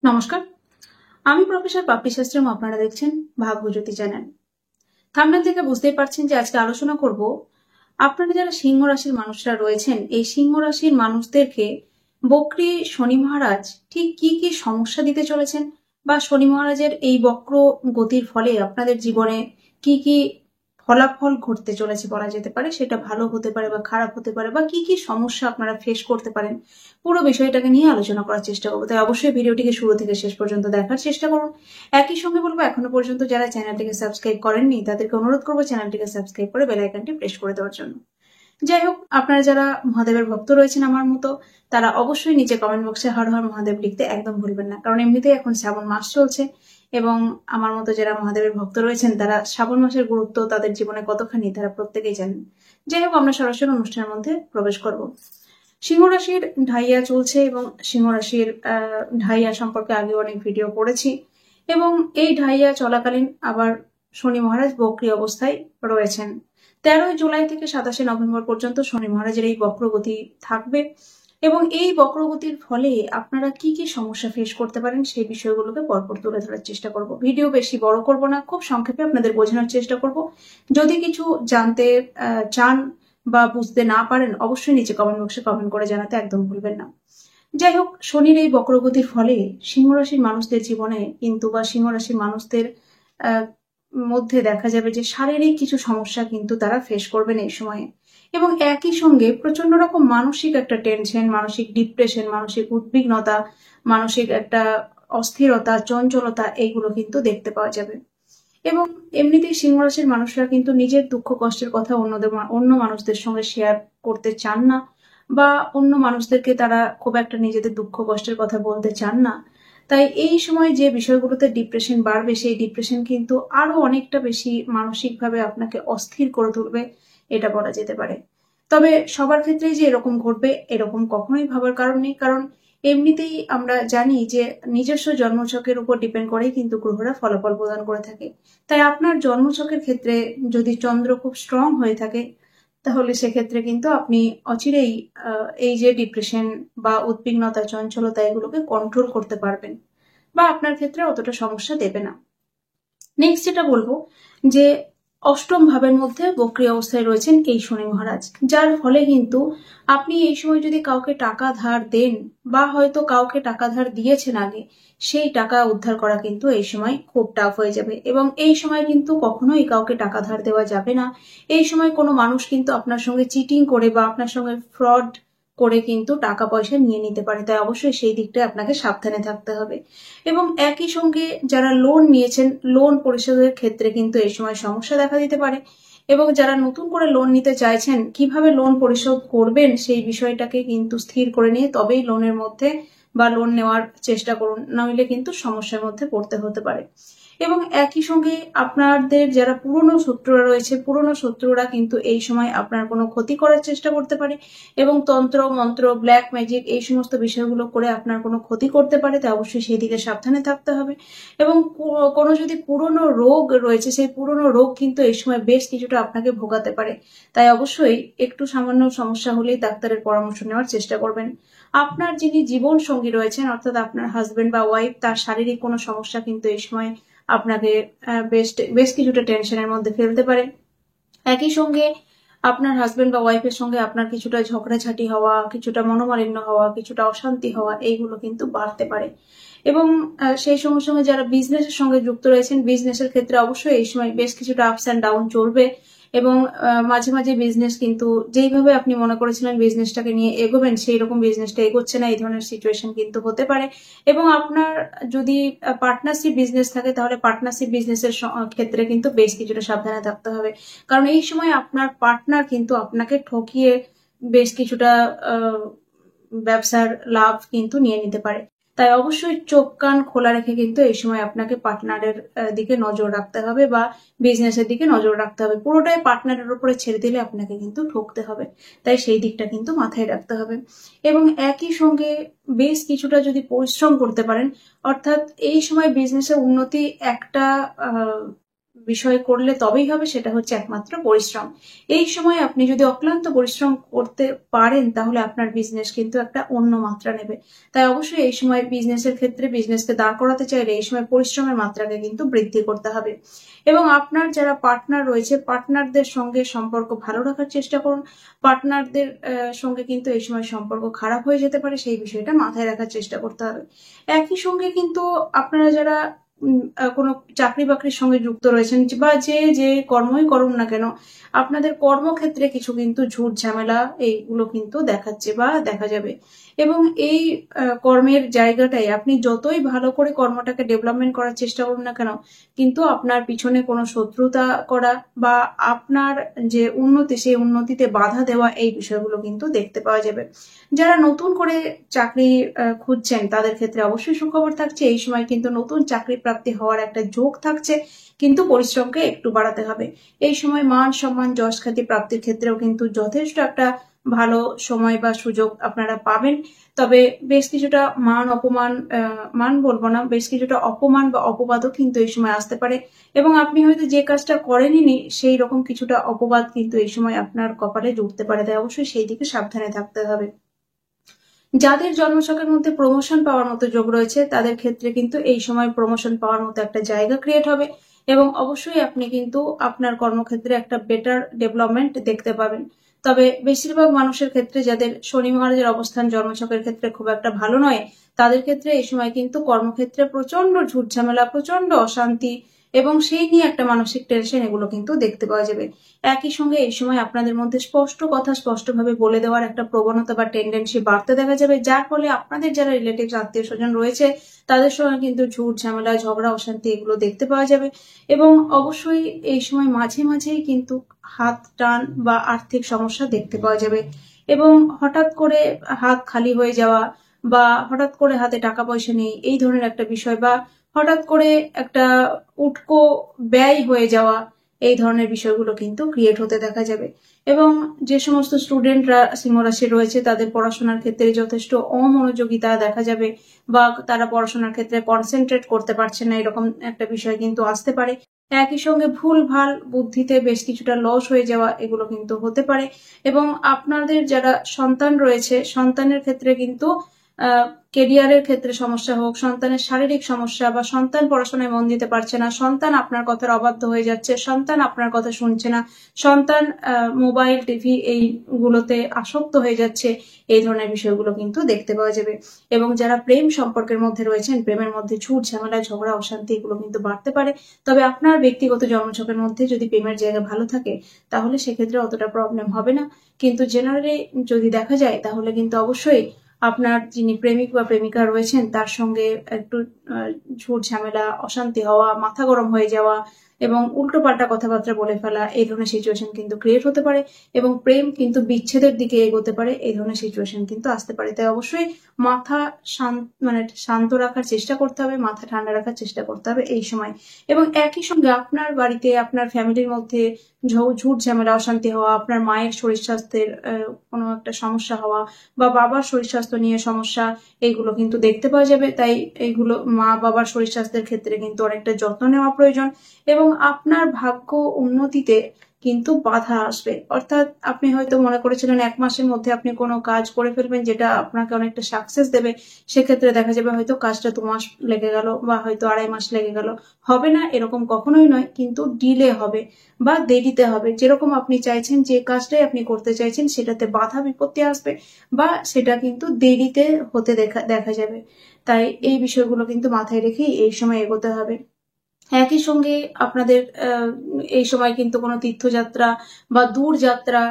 নমস্কার, আমি প্রফেসর পাপড়ি শাস্ত্রম। আপনারা দেখছেন ভাগ্যজ্যোতি চ্যানেল। থাম্বনেল থেকে বুঝতেই পারছেন যে আজকে আলোচনা করব আপনারা যারা সিংহ রাশির মানুষরা রয়েছেন, এই সিংহ রাশির মানুষদেরকে বক্রী শনি মহারাজ ঠিক কি কি সমস্যা দিতে চলেছেন, বা শনি মহারাজের এই বক্র গতির ফলে আপনাদের জীবনে কি কি ফলাফল ঘটতে চলেছে বলা যেতে পারে, সেটা ভালো হতে পারে বা খারাপ হতে পারে, বা কি কি সমস্যা আপনারা ফেস করতে পারেন, পুরো বিষয়টাকে নিয়ে আলোচনা করার চেষ্টা করবো। তাই অবশ্যই ভিডিওটিকে শুরু থেকে শেষ পর্যন্ত দেখার চেষ্টা করুন। একই সঙ্গে বলবো, এখনো পর্যন্ত যারা চ্যানেলটিকে সাবস্ক্রাইব করেননি তাদেরকে অনুরোধ করবো চ্যানেলটিকে সাবস্ক্রাইব করে বেল আইকনটি প্রেস করে দেওয়ার জন্য। যাই হোক, আপনারা যারা মহাদেবের ভক্ত রয়েছেন আমার মতো, তারা অবশ্যই নিচে কমেন্ট বক্সে হর হর মহাদেব লিখতে একদম ভুলবেন না, কারণ এমনিতেই এখন শ্রাবণ মাস চলছে এবং আমার মতো যারা মহাদেবের ভক্ত রয়েছেন তারা শ্রাবণ মাসের গুরুত্ব তাদের জীবনে কতখানি তারা প্রত্যেকেই জানেন। যাই হোক, আমরা সরাসরি অনুষ্ঠানের মধ্যে প্রবেশ করব। সিংহ রাশির ঢাইয়া চলছে এবং সিংহ রাশির ঢাইয়া সম্পর্কে আগে অনেক ভিডিও করেছি, এবং এই ঢাইয়া চলাকালীন আবার শনি মহারাজ বক্রী অবস্থায় রয়েছেন। 13 জুলাই থেকে 27 নভেম্বর পর্যন্ত শনি মহারাজের এই বক্রগতি থাকবে, এবং এই বক্রগতির ফলে আপনারা কি কি সমস্যা ফেস করতে পারেন সেই বিষয়গুলোকে পরপর তুলে ধরার চেষ্টা করব। ভিডিও বেশি বড় করব না, খুব সংক্ষেপে আপনাদের বোঝানোর চেষ্টা করব। যদি কিছু জানতে চান বা বুঝতে না পারেন, অবশ্যই নিচে কমেন্ট বক্সে কমেন্ট করে জানাতে একদম ভুলবেন না। যাই হোক, শনির এই বক্রগতির ফলে সিংহ রাশির মানুষদের জীবনে কিন্তু, বা সিংহ রাশির মানুষদের মধ্যে দেখা যাবে যে শারীরিক কিছু সমস্যা কিন্তু তারা ফেস করবেন এই সময়ে, এবং একই সঙ্গে প্রচন্ড রকম মানসিক একটা টেনশন, মানসিক ডিপ্রেশন, মানসিক উদ্বিগ্নতা, মানসিক একটা অস্থিরতা, চঞ্চলতা, এইগুলো কিন্তু দেখতে পাওয়া যাবে। এবং এমনিতেই সিংহ রাশির মানুষরা কিন্তু নিজের দুঃখ কষ্টের কথা অন্য মানুষদের সঙ্গে শেয়ার করতে চান না, বা অন্য মানুষদেরকে তারা খুব একটা নিজেদের দুঃখ কষ্টের কথা বলতে চান না। তাই এই সময় যে বিষয়গুলোতে ডিপ্রেশন বাড়বে, সেই ডিপ্রেশন কিন্তু আরো অনেকটা বেশি মানসিকভাবে আপনাকে অস্থির করে তুলবে, এটা বলা যেতে পারে। তবে সবার ক্ষেত্রেই যে এরকম ঘটবে এরকম কখনোই ভাবার কারণ নেই, কারণ এমনিতেই আমরা জানি যে নিজস্ব জন্মছকের উপর ডিপেন্ড করেই কিন্তু গ্রহরা ফলাফল প্রদান করে থাকে। তাই আপনার জন্মছকের ক্ষেত্রে যদি চন্দ্র খুব স্ট্রং হয়ে থাকে, তাহলে সেক্ষেত্রে কিন্তু আপনি অচিরেই এই যে ডিপ্রেশন বা উদ্বিগ্নতা, চঞ্চলতা, এগুলোকে কন্ট্রোল করতে পারবেন, বা আপনার ক্ষেত্রে অতটা সমস্যা দেবে না। নেক্সট যেটা বলবো, যে অষ্টম ভাবের মধ্যে বক্রী অবস্থায় রয়েছেন এই শনি মহারাজ, যার ফলে কিন্তু আপনি এই সময় যদি কাউকে টাকা ধার দেন, বা হয়তো কাউকে টাকা ধার দিয়েছেন আগে, সেই টাকা উদ্ধার করা কিন্তু এই সময় খুব টাফ হয়ে যাবে। এবং এই সময় কিন্তু কখনোই কাউকে টাকা ধার দেওয়া যাবে না। এই সময় কোনো মানুষ কিন্তু আপনার সঙ্গে চিটিং করে বা আপনার সঙ্গে ফ্রড করে কিন্তু টাকা পয়সা নিয়ে নিতে পারে, তাই অবশ্যই সেই দিকটায় আপনাকে সাবধানে থাকতে হবে। এবং একই সঙ্গে যারা লোন নিয়েছেন, লোন পরিশোধের ক্ষেত্রে কিন্তু এই সময় সমস্যা দেখা দিতে পারে, এবং যারা নতুন করে লোন নিতে চাইছেন, কিভাবে লোন পরিশোধ করবেন সেই বিষয়টাকে কিন্তু স্থির করে নিয়ে তবেই লোনের মধ্যে বা লোন নেওয়ার চেষ্টা করুন, নইলে কিন্তু সমস্যার মধ্যে পড়তে হতে পারে। এবং একই সঙ্গে আপনাদের যারা পুরনো শত্রুরা রয়েছে, পুরনো শত্রুরা কিন্তু এই সময় আপনার কোনো ক্ষতি করার চেষ্টা করতে পারে, এবং তন্ত্র মন্ত্র, ব্ল্যাক ম্যাজিক, এই সমস্ত বিষয়গুলো করে আপনার কোনো ক্ষতি করতে পারে, তাই অবশ্যই সেই দিকে সাবধানে থাকতে হবে। এবং কোনো যদি পুরনো রোগ রয়েছে, সেই পুরনো রোগ কিন্তু এই সময় বেশ কিছুটা আপনাকে ভোগাতে পারে, তাই অবশ্যই একটু সামান্য সমস্যা হলেই ডাক্তারের পরামর্শ নেওয়ার চেষ্টা করবেন। আপনার যিনি জীবন সঙ্গী রয়েছেন, অর্থাৎ আপনার হাজবেন্ড বা ওয়াইফ, তার শারীরিক কোনো সমস্যা কিন্তু এই সময় আপনাকে বেশ কিছুটা টেনশনের মধ্যে ফেলতে পারে। একই সঙ্গে আপনার হাজবেন্ড বা ওয়াইফের সঙ্গে আপনার কিছুটা ঝগড়াঝাটি হওয়া, কিছুটা মনোমালিন্য হওয়া, কিছুটা অশান্তি হওয়া, এইগুলো কিন্তু বাড়তে পারে। এবং সেই সঙ্গে সঙ্গে যারা বিজনেসের সঙ্গে যুক্ত রয়েছেন, বিজনেসের ক্ষেত্রে অবশ্যই এই সময় বেশ কিছুটা আপস অ্যান্ড ডাউন চলবে, এবং মাঝে মাঝে বিজনেস কিন্তু যেইভাবে আপনি মনে করেছিলেন বিজনেসটাকে নিয়ে এগোবেন, সেই রকম বিজনেসটা এগোচ্ছে না, এই ধরনের সিচুয়েশন কিন্তু হতে পারে। এবং আপনার যদি পার্টনারশিপ বিজনেস থাকে, তাহলে পার্টনারশিপ বিজনেসের ক্ষেত্রে কিন্তু বেশ কিছুটা সাবধানে থাকতে হবে, কারণ এই সময় আপনার পার্টনার কিন্তু আপনাকে ঠকিয়ে বেশ কিছুটা ব্যবসার লাভ কিন্তু নিয়ে নিতে পারে। তাই অবশ্যই চোখ কান খোলা রেখে কিন্তু এই সময় আপনাকে পার্টনারের দিকে নজর রাখতে হবে, বা বিজনেসের দিকে নজর রাখতে হবে। পুরোটাই পার্টনারের উপরে ছেড়ে দিলে আপনাকে কিন্তু ঠকতে হবে, তাই সেই দিকটা কিন্তু মাথায় রাখতে হবে। এবং একই সঙ্গে বেশ কিছুটা যদি পরিশ্রম করতে পারেন, অর্থাৎ এই সময় বিজনেসের উন্নতি একটা বিষয় করলে তবেই হবে, সেটা হচ্ছে একমাত্র পরিশ্রম। এই সময় আপনি যদি অক্লান্ত পরিশ্রম করতে পারেন তাহলে আপনার বিজনেস কিন্তু একটা অন্য মাত্রা নেবে। তাই অবশ্যই এই সময় বিজনেসের ক্ষেত্রে, বিজনেসকে দাঁড় করাতে চাইলে এই সময় পরিশ্রমের মাত্রাকে কিন্তু বৃদ্ধি করতে হবে। এবং আপনার যারা পার্টনার রয়েছে, পার্টনারদের সঙ্গে সম্পর্ক ভালো রাখার চেষ্টা করুন। পার্টনারদের সঙ্গে কিন্তু এই সময় সম্পর্ক খারাপ হয়ে যেতে পারে, সেই বিষয়টা মাথায় রাখার চেষ্টা করতে হবে। একই সঙ্গে কিন্তু আপনারা যারা কোনো চাকরি বাকরির সঙ্গে যুক্ত রয়েছেন বা যে কর্মই করুন না কেন, আপনাদের কর্মক্ষেত্রে কিছু কিন্তু ঝুট ঝামেলা এইগুলো কিন্তু দেখাচ্ছে বা দেখা যাবে। এবং এই কর্মের জায়গাটায় আপনি যতই ভালো করে কর্মটাকে ডেভেলপমেন্ট করার চেষ্টা করুন না কেন, কিন্তু আপনার পিছনে কোনো শত্রুতা করা বা আপনার যে উন্নতি, সেই উন্নতিতে বাধা দেওয়া, এই বিষয়গুলো কিন্তু দেখতে পাওয়া যাবে। যারা নতুন করে চাকরি খুঁজছেন তাদের ক্ষেত্রে অবশ্যই সুখবর থাকছে। এই সময় কিন্তু নতুন চাকরি প্রাপ্তি হওয়ার একটা যোগ থাকছে, কিন্তু পরিশ্রমকে একটু বাড়াতে হবে। এই সময় মান সম্মান যশ খ্যাতি প্রাপ্তির ক্ষেত্রেও কিন্তু যথেষ্ট একটা ভালো সময় বা সুযোগ আপনারা পাবেন। তবে বেশ কিছুটা মান বলবো না, বেশ কিছুটা অপমান বা অপবাদও কিন্তু এই সময় আসতে পারে। এবং আপনি হয়তো যে কাজটা করেননি সেই রকম কিছুটা অপবাদ কিন্তু এই সময় আপনার কপালে জুটতে পারে। তাই অবশ্যই সেই দিকে সাবধানে থাকতে হবে। যাদের জন্মছকের মধ্যে প্রমোশন পাওয়ার মতো যোগ রয়েছে তাদের ক্ষেত্রে কিন্তু এই সময় প্রমোশন পাওয়ার মতো একটা জায়গা ক্রিয়েট হবে, এবং অবশ্যই আপনি কিন্তু আপনার কর্মক্ষেত্রে একটা বেটার ডেভেলপমেন্ট দেখতে পাবেন। তবে বেশিরভাগ মানুষের ক্ষেত্রে যাদের শনি মহারাজের অবস্থান জন্মছকের ক্ষেত্রে খুব একটা ভালো নয়, তাদের ক্ষেত্রে এই সময় কিন্তু কর্মক্ষেত্রে প্রচন্ড ঝুট ঝামেলা, প্রচন্ড অশান্তি এবং সেই নিয়ে একটা মানসিক টেনশন, এগুলো কিন্তু দেখতে পাওয়া যাবে। একই সঙ্গে এই সময় আপনাদের মধ্যে স্পষ্ট কথা স্পষ্টভাবে বলে দেওয়ার একটা প্রবণতা বা টেন্ডেন্সি বাড়তে দেখা যাবে, যার ফলে আপনাদের যারা রিলেটিভ আত্মীয় স্বজন রয়েছে তাদের সঙ্গে কিন্তু ঝুট ঝামেলা, ঝগড়া, অশান্তি এগুলো দেখতে পাওয়া যাবে। এবং অবশ্যই এই সময় মাঝে মাঝেই কিন্তু হাত টান বা আর্থিক সমস্যা দেখতে পাওয়া যাবে, এবং হঠাৎ করে হাত খালি হয়ে যাওয়া বা হঠাৎ করে হাতে টাকা পয়সা নেই, এই ধরনের একটা বিষয়, বা হঠাৎ করে একটা উটকো ব্যয় হয়ে যাওয়া, এই ধরনের বিষয়গুলো কিন্তু ক্রিয়েট হতে দেখা যাবে। এবং যে সমস্ত স্টুডেন্টরা সিংহ রাশি রয়েছে তাদের পড়াশোনার ক্ষেত্রে যথেষ্ট অমনোযোগিতা দেখা যাবে, বা তারা পড়াশোনার ক্ষেত্রে কনসেন্ট্রেট করতে পারছে না, এরকম একটা বিষয় কিন্তু আসতে পারে। একই সঙ্গে ভুল ভাল বুদ্ধিতে বেশ কিছুটা লস হয়ে যাওয়া, এগুলো কিন্তু হতে পারে। এবং আপনাদের যারা সন্তান রয়েছে, সন্তানের ক্ষেত্রে কিন্তু কেরিয়ারের ক্ষেত্রে সমস্যা হোক, সন্তানের শারীরিক সমস্যা, বা সন্তান পড়াশোনায় মন দিতে পারছে না, সন্তান আপনার কথার অবাধ্য হয়ে যাচ্ছে, সন্তান আপনার কথা শুনছে না, সন্তান মোবাইল টিভি এইগুলোতে আসক্ত হয়ে যাচ্ছে, এই ধরনের বিষয়গুলো কিন্তু দেখতে পাওয়া যাবে। এবং যারা প্রেম সম্পর্কের মধ্যে রয়েছেন, প্রেমের মধ্যে ঝুট ঝামেলা, ঝগড়া, অশান্তি এগুলো কিন্তু বাড়তে পারে। তবে আপনার ব্যক্তিগত জন্মছকের মধ্যে যদি প্রেমের জায়গা ভালো থাকে তাহলে সেক্ষেত্রে অতটা প্রবলেম হবে না। কিন্তু জেনারেলি যদি দেখা যায় তাহলে কিন্তু অবশ্যই আপনার যিনি প্রেমিক বা প্রেমিকা রয়েছেন তার সঙ্গে একটু ঝুট ঝামেলা, অশান্তি হওয়া, মাথা গরম হয়ে যাওয়া এবং উল্টোপাল্টা কথাবার্তা বলে ফেলা, এই ধরনের সিচুয়েশন কিন্তু ক্রিয়েট হতে পারে, এবং প্রেম কিন্তু বিচ্ছেদের দিকে এগোতে পারে, এই ধরনের সিচুয়েশন কিন্তু আসতে পারে। তাই অবশ্যই মাথা শান্ত রাখার চেষ্টা করতে হবে, মাথা ঠান্ডা রাখার চেষ্টা করতে হবে এই সময়। এবং একই সঙ্গে আপনার বাড়িতে, আপনার ফ্যামিলির মধ্যে ঝুট ঝামেলা, অশান্তি হওয়া, আপনার মায়ের শরীর স্বাস্থ্যের কোনো একটা সমস্যা হওয়া বা বাবার শরীর স্বাস্থ্য নিয়ে সমস্যা, এইগুলো কিন্তু দেখতে পাওয়া যাবে। তাই এইগুলো মা বাবার শরীর স্বাস্থ্যের ক্ষেত্রে কিন্তু অনেকটা যত্ন নেওয়া প্রয়োজন। এবং আপনার ভাগ্য উন্নতিতে কিন্তু বাধা আসবে, অর্থাৎ আপনি হয়তো মনে করেছিলেন 1 মাসের মধ্যে আপনি কোনো কাজ করে ফেলবেন যেটা আপনাকে অনেকটা সাকসেস দেবে, সেক্ষেত্রে দেখা যাবে হয়তো কাজটা 2 মাস লেগে গেল বা হয়তো 2.5 মাস লেগে গেল। হবে না এরকম কখনোই নয়, কিন্তু ডিলে হবে বা দেরিতে হবে। যেরকম আপনি চাইছেন, যে কাজটাই আপনি করতে চাইছেন সেটাতে বাধা বিপত্তি আসবে বা সেটা কিন্তু দেরিতে হতে দেখা যাবে। তাই এই বিষয়গুলো কিন্তু মাথায় রেখেই এই সময় এগোতে হবে। একই সঙ্গে আপনাদের এই সময় কিন্তু কোনো তীর্থযাত্রা বা দূর যাত্রা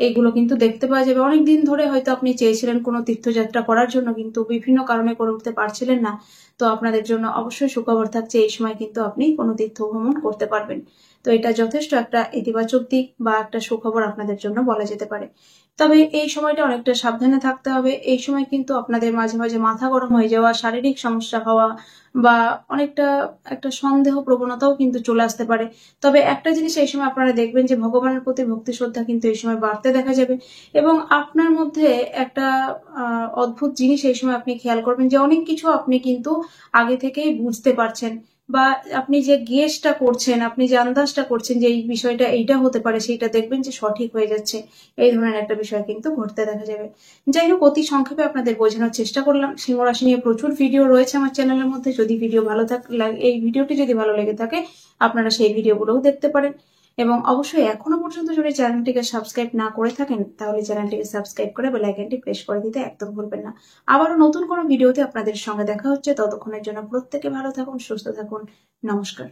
এইগুলো কিন্তু দেখতে পাওয়া যাবে। অনেকদিন ধরে হয়তো আপনি চেয়েছিলেন কোনো তীর্থযাত্রা করার জন্য, কিন্তু বিভিন্ন কারণে করে উঠতে পারছিলেন না। তো আপনাদের জন্য অবশ্যই সুখবর থাকছে, এই সময় কিন্তু আপনি কোনো তীর্থ ভ্রমণ করতে পারবেন। তো এটা যথেষ্ট একটা ইতিবাচক দিক বা একটা সুখবর আপনাদের জন্য বলা যেতে পারে। তবে এই সময়টা অনেকটা সাবধানে থাকতে হবে। এই সময় কিন্তু আপনাদের মাঝে মাঝে মাথা গরম হয়ে যাওয়া, শারীরিক সমস্যা হওয়া বা অনেকটা একটা সন্দেহ প্রবণতাও কিন্তু চলে আসতে পারে। তবে একটা জিনিস এই সময় আপনারা দেখবেন যে ভগবানের প্রতি ভক্তি শ্রদ্ধা কিন্তু এই সময় বাড়তে দেখা যাবে, এবং আপনার মধ্যে একটা অদ্ভুত জিনিস এই সময় আপনি খেয়াল করবেন যে অনেক কিছু আপনি কিন্তু আগে থেকেই বুঝতে পারছেন, বা আপনি যে গেসটা করছেন, আপনি যে আন্দাজটা করছেন যে এই বিষয়টা এইটা হতে পারে, সেইটা দেখবেন যে সঠিক হয়ে যাচ্ছে। এই ধরনের একটা বিষয় কিন্তু ঘটতে দেখা যাবে। যাই হোক, অতি সংক্ষেপে আপনাদের বোঝানোর চেষ্টা করলাম। সিংহ রাশি নিয়ে প্রচুর ভিডিও রয়েছে আমার চ্যানেলের মধ্যে। যদি ভিডিও ভালো এই ভিডিওটি যদি ভালো লেগে থাকে, আপনারা সেই ভিডিওগুলোও দেখতে পারেন। এবং অবশ্যই এখনো পর্যন্ত যদি চ্যানেলটিকে সাবস্ক্রাইব না করে থাকেন, তাহলে চ্যানেলটিকে সাবস্ক্রাইব করে বেল আইকনটি প্রেস করে দিতে একদম ভুলবেন না। আবারও নতুন কোনো ভিডিওতে আপনাদের সঙ্গে দেখা হচ্ছে। ততক্ষণের জন্য প্রত্যেকে ভালো থাকুন, সুস্থ থাকুন। নমস্কার।